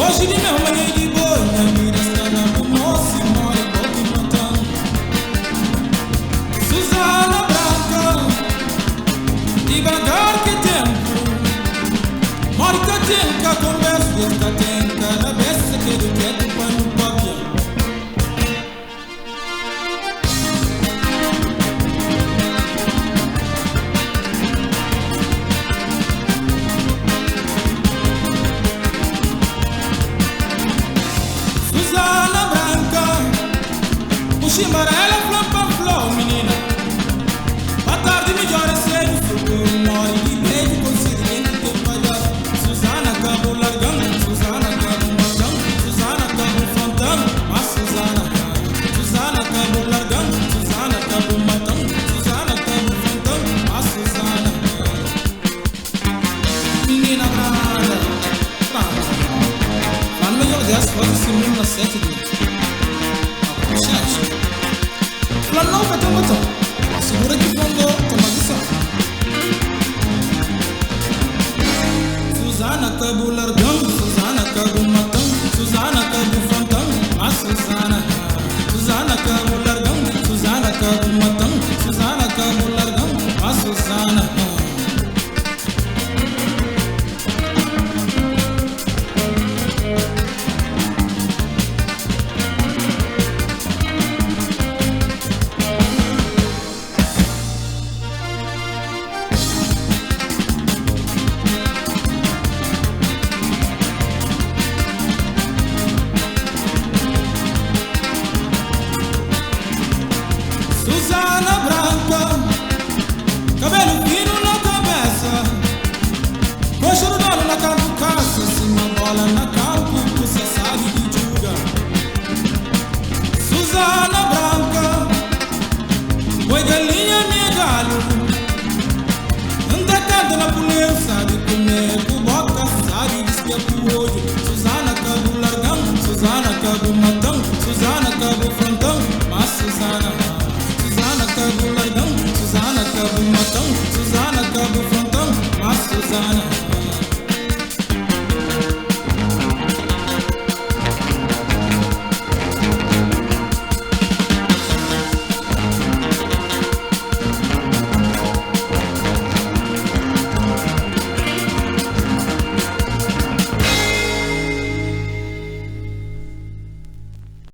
Hoje de meu manhã de boi, na vida está na moça e mora em Boca e Montão. Susana Branca, devagar que tempo, mora que tenca, conversa que tenca, na beça que do que tu para no papel. Susana Branca, o chimarela flampa flor, menina. A tarde melhor é ser o futuro, mora e beijo, consigo dentro do teu palhaço. Susana acabou largando, Susana acabou matando, Susana acabou fantando, mas Susana acabou largando, Susana acabou matando, Susana acabou fantando, mas Susana. Menina brava, mas no melhor dessa, faz esse mundo na 7 de Plano não vai ter um botão. Segura que plano toma visão. Susana acabou largando, Susana acabou matando, Susana acabou fantando, mas Susana acabou largando, Susana acabou matando, Susana acabou largando, mas Susana. Susana Branca, cabelo fino na cabeça, coxa do dono na cabeça, cima bola na cabeça.